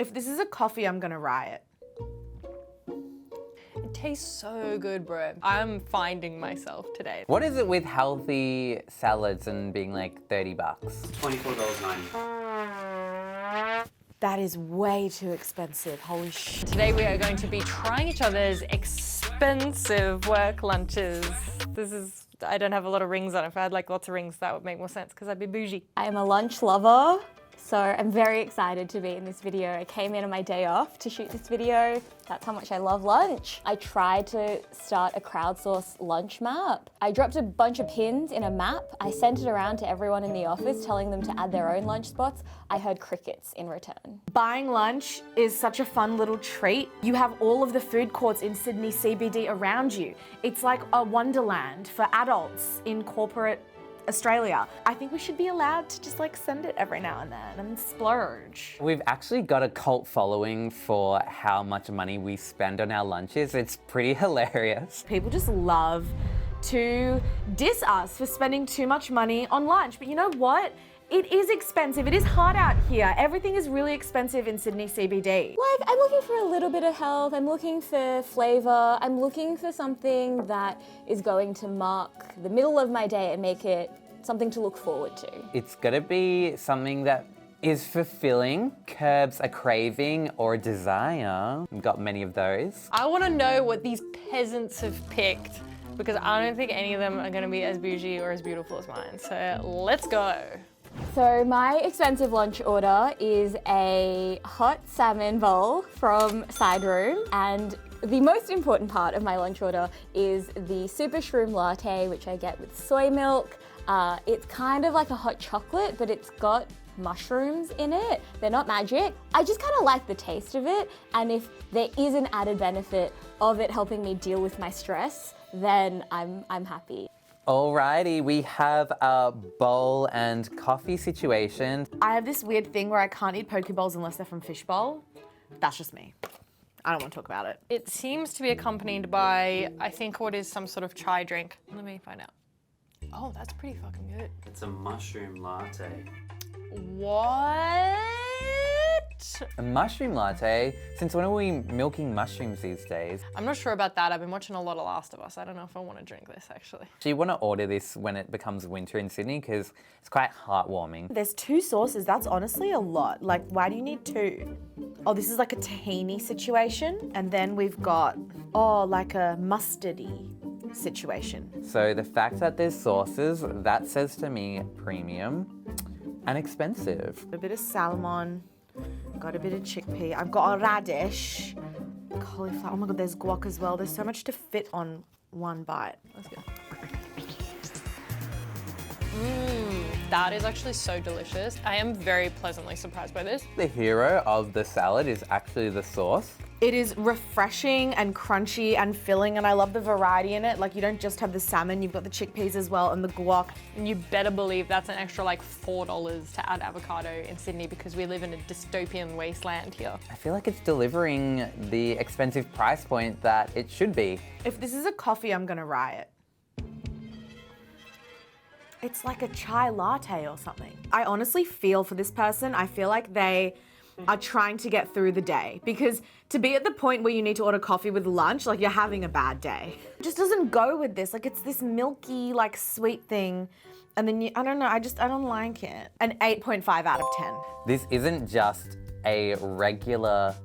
If this is a coffee, I'm gonna riot. It tastes so good, bro. I'm finding myself today. What is it with healthy salads and being like $30? $24.90. That is way too expensive, holy shit. Today we are going to be trying each other's expensive work lunches. I don't have a lot of rings on it. If I had like lots of rings, that would make more sense because I'd be bougie. I am a lunch lover, so I'm very excited to be in this video. I came in on my day off to shoot this video. That's how much I love lunch. I tried to start a crowdsourced lunch map. I dropped a bunch of pins in a map. I sent it around to everyone in the office, telling them to add their own lunch spots. I heard crickets in return. Buying lunch is such a fun little treat. You have all of the food courts in Sydney CBD around you. It's like a wonderland for adults in corporate Australia. I think we should be allowed to just like send it every now and then and splurge. We've actually got a cult following for how much money we spend on our lunches. It's pretty hilarious. People just love to diss us for spending too much money on lunch. But you know what? It is expensive. It is hard out here. Everything is really expensive in Sydney CBD. Like, I'm looking for a little bit of health, I'm looking for flavor, I'm looking for something that is going to mark the middle of my day and make it something to look forward to. It's gotta be something that is fulfilling, curbs a craving or a desire. We've got many of those. I want to know what these peasants have picked because I don't think any of them are going to be as bougie or as beautiful as mine. So let's go. So my expensive lunch order is a hot salmon bowl from Side Room, and the most important part of my lunch order is the super shroom latte, which I get with soy milk. It's kind of like a hot chocolate, but it's got mushrooms in it. They're not magic. I just kind of like the taste of it, and if there is an added benefit of it helping me deal with my stress, then I'm happy. Alrighty, we have a bowl and coffee situation. I have this weird thing where I can't eat poke bowls unless they're from Fishbowl. That's just me. I don't want to talk about it. It seems to be accompanied by, I think, what is some sort of chai drink. Let me find out. Oh, that's pretty fucking good. It's a mushroom latte. What? A mushroom latte? Since when are we milking mushrooms these days? I'm not sure about that. I've been watching a lot of Last of Us. I don't know if I want to drink this, actually. Do you want to order this when it becomes winter in Sydney? Because it's quite heartwarming. There's 2 sauces. That's honestly a lot. Like, why do you need 2? Oh, this is like a tahini situation. And then we've got, like a mustardy situation. So the fact that there's sauces, that says to me premium and expensive. A bit of salmon, got a bit of chickpea. I've got a radish, cauliflower. Oh my God, there's guac as well. There's so much to fit on one bite. Let's go. That is actually so delicious. I am very pleasantly surprised by this. The hero of the salad is actually the sauce. It is refreshing and crunchy and filling, and I love the variety in it. Like, you don't just have the salmon, you've got the chickpeas as well and the guac. And you better believe that's an extra like $4 to add avocado in Sydney because we live in a dystopian wasteland here. I feel like it's delivering the expensive price point that it should be. If this is a coffee, I'm gonna riot. It's like a chai latte or something. I honestly feel for this person. I feel like they are trying to get through the day, because to be at the point where you need to order coffee with lunch, like, you're having a bad day. It just doesn't go with this. Like, it's this milky, like, sweet thing. And then I don't know, I don't like it. An 8.5 out of 10. This isn't just a regular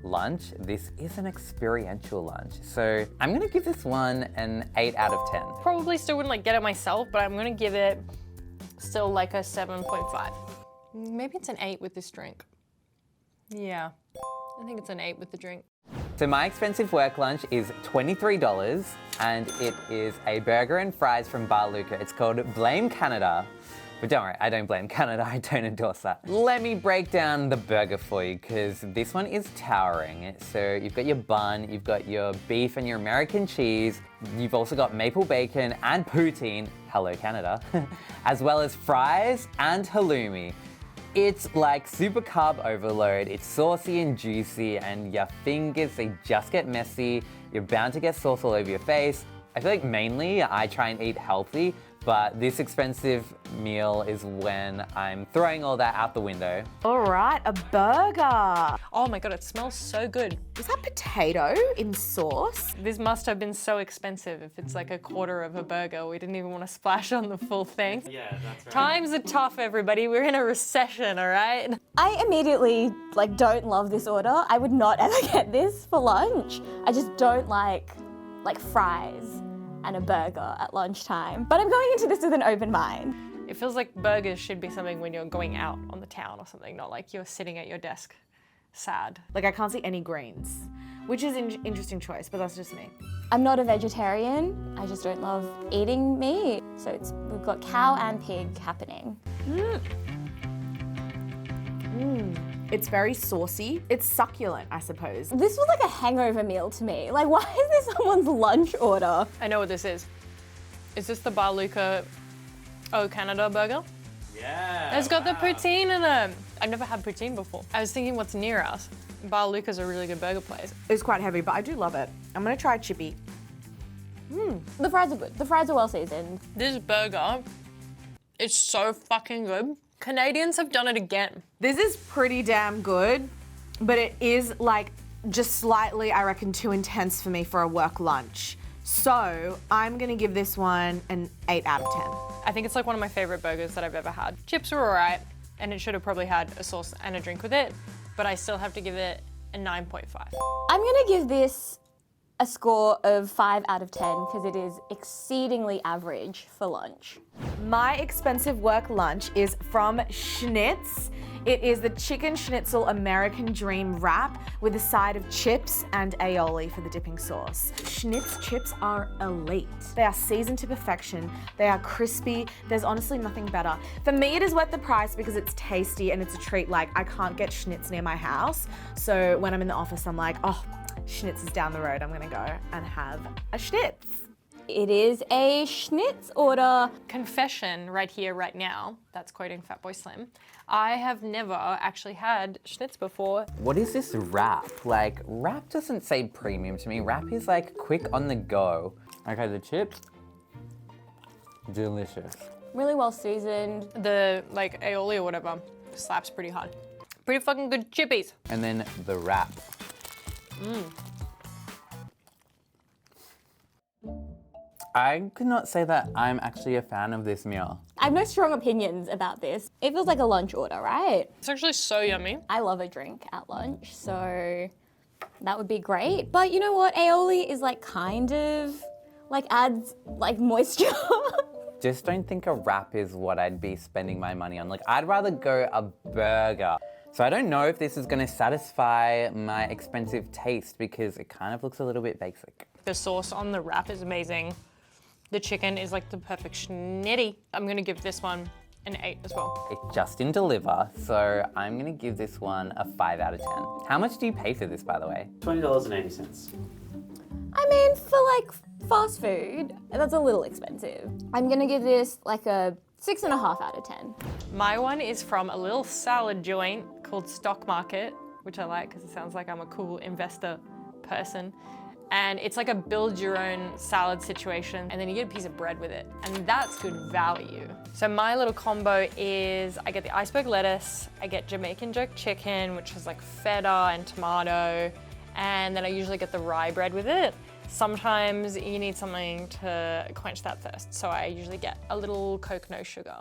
lunch, this is an experiential lunch. So I'm gonna give this one an 8 out of 10. Probably still wouldn't like get it myself, but I'm gonna give it still like a 7.5. Maybe it's an 8 with this drink. Yeah, I think it's an 8 with the drink. So my expensive work lunch is $23 and it is a burger and fries from Bar Luca. It's called Blame Canada. But don't worry, I don't blame Canada, I don't endorse that. Let me break down the burger for you, because this one is towering. So you've got your bun, you've got your beef and your American cheese, you've also got maple bacon and poutine, hello Canada, as well as fries and halloumi. It's like super carb overload, it's saucy and juicy, and your fingers, they just get messy, you're bound to get sauce all over your face. I feel like mainly I try and eat healthy, but this expensive meal is when I'm throwing all that out the window. All right, a burger. Oh my God, it smells so good. Is that potato in sauce? This must have been so expensive if it's like a quarter of a burger. We didn't even want to splash on the full thing. Yeah, that's right. Times are tough, everybody. We're in a recession, all right? I immediately don't love this order. I would not ever get this for lunch. I just don't like fries and a burger at lunchtime. But I'm going into this with an open mind. It feels like burgers should be something when you're going out on the town or something, not like you're sitting at your desk sad. Like I can't see any greens, which is an interesting choice, but that's just me. I'm not a vegetarian. I just don't love eating meat. So we've got cow and pig happening. It's very saucy. It's succulent, I suppose. This was like a hangover meal to me. Like, why is this someone's lunch order? I know what this is. Is this the Bar Luca Canada burger? Yeah. It's got the wow. poutine in it. I've never had poutine before. I was thinking what's near us. Bar Luca's a really good burger place. It's quite heavy, but I do love it. I'm gonna try chippy. The fries are good. The fries are well seasoned. This burger is so fucking good. Canadians have done it again. This is pretty damn good, but it is like just slightly, I reckon, too intense for me for a work lunch. So I'm gonna give this one an 8 out of 10. I think it's like one of my favorite burgers that I've ever had. Chips were alright, and it should have probably had a sauce and a drink with it, but I still have to give it a 9.5. I'm gonna give this a score of 5 out of 10 because it is exceedingly average for lunch. My expensive work lunch is from Schnitz. It is the chicken schnitzel American Dream wrap with a side of chips and aioli for the dipping sauce. Schnitz chips are elite. They are seasoned to perfection. They are crispy. There's honestly nothing better. For me, it is worth the price because it's tasty and it's a treat. Like, I can't get Schnitz near my house. So when I'm in the office, I'm like, oh, Schnitz is down the road. I'm gonna go and have a Schnitz. It is a Schnitz order. Confession right here, right now, that's quoting Fatboy Slim. I have never actually had Schnitz before. What is this wrap? Like, wrap doesn't say premium to me. Wrap is like quick on the go. Okay, the chips, delicious. Really well seasoned. The like aioli or whatever slaps pretty hard. Pretty fucking good chippies. And then the wrap. I could not say that I'm actually a fan of this meal. I have no strong opinions about this. It feels like a lunch order, right? It's actually so yummy. I love a drink at lunch, so that would be great. But you know what? Aioli is like kind of like adds like moisture. Just don't think a wrap is what I'd be spending my money on. Like, I'd rather go a burger. So I don't know if this is gonna satisfy my expensive taste because it kind of looks a little bit basic. The sauce on the wrap is amazing. The chicken is like the perfect schnitty. I'm gonna give this one an 8 as well. It just didn't deliver, so I'm gonna give this one a 5 out of 10. How much do you pay for this, by the way? $20.80. I mean, for like fast food, that's a little expensive. I'm gonna give this like a 6.5 out of 10. My one is from a little salad joint called Stock Market, which I like because it sounds like I'm a cool investor person. And it's like a build your own salad situation, and then you get a piece of bread with it, and that's good value. So my little combo is I get the iceberg lettuce, I get Jamaican jerk chicken, which is like feta and tomato, and then I usually get the rye bread with it. Sometimes you need something to quench that thirst, so I usually get a little Coke no sugar.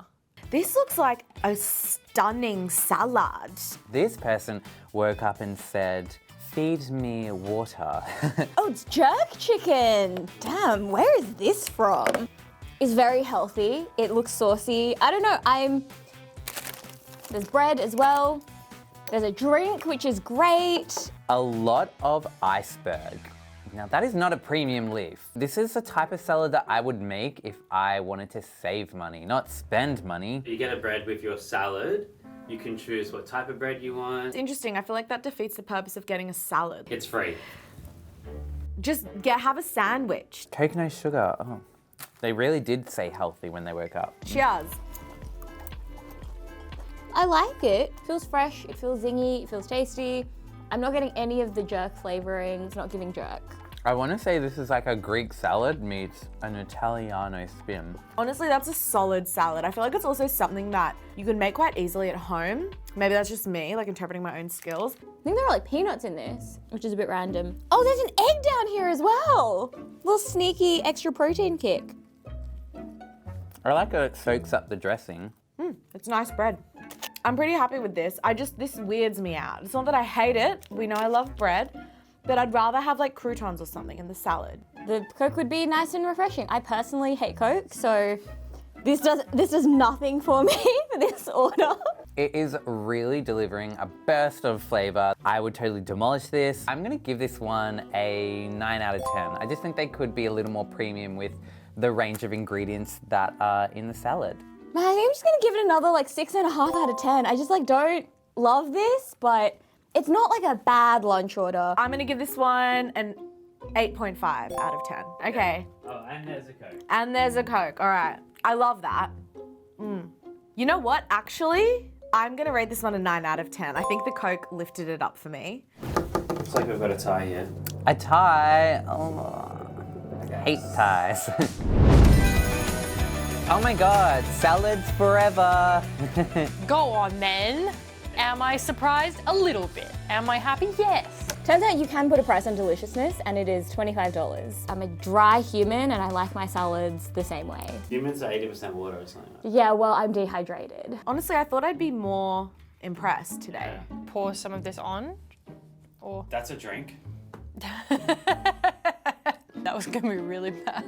This looks like a stunning salad. This person woke up and said, "Feed me water." Oh, it's jerk chicken. Damn, where is this from? It's very healthy. It looks saucy. I don't know, there's bread as well. There's a drink, which is great. A lot of iceberg. Now that is not a premium leaf. This is the type of salad that I would make if I wanted to save money, not spend money. You get a bread with your salad. You can choose what type of bread you want. It's interesting. I feel like that defeats the purpose of getting a salad. It's free. Just have a sandwich. Coke no sugar. Oh, they really did say healthy when they woke up. Cheers. I like it. It feels fresh, it feels zingy, it feels tasty. I'm not getting any of the jerk flavoring. It's not giving jerk. I want to say this is like a Greek salad meets an Italiano spin. Honestly, that's a solid salad. I feel like it's also something that you can make quite easily at home. Maybe that's just me, like interpreting my own skills. I think there are like peanuts in this, which is a bit random. Oh, there's an egg down here as well. Little sneaky extra protein kick. I like how it soaks up the dressing. It's nice bread. I'm pretty happy with this. This weirds me out. It's not that I hate it. We know I love bread, but I'd rather have like croutons or something in the salad. The Coke would be nice and refreshing. I personally hate Coke, so this does nothing for me for this order. It is really delivering a burst of flavor. I would totally demolish this. I'm gonna give this one a 9 out of 10. I just think they could be a little more premium with the range of ingredients that are in the salad. Man, I think I'm just gonna give it another like 6.5 out of 10. I just like don't love this, but it's not like a bad lunch order. I'm gonna give this one an 8.5 out of 10. Okay. Oh, and there's a Coke. And there's a Coke. All right. I love that. You know what? Actually, I'm gonna rate this one a 9 out of 10. I think the Coke lifted it up for me. Looks like we've got a tie here. A tie. Oh, hate ties. Oh my god, salads forever. Go on then. Am I surprised? A little bit. Am I happy? Yes. Turns out you can put a price on deliciousness, and it is $25. I'm a dry human, and I like my salads the same way. Humans are 80% water or something like that. Yeah, well, I'm dehydrated. Honestly, I thought I'd be more impressed today. Pour some of this on. Or That's a drink. that was gonna be really bad.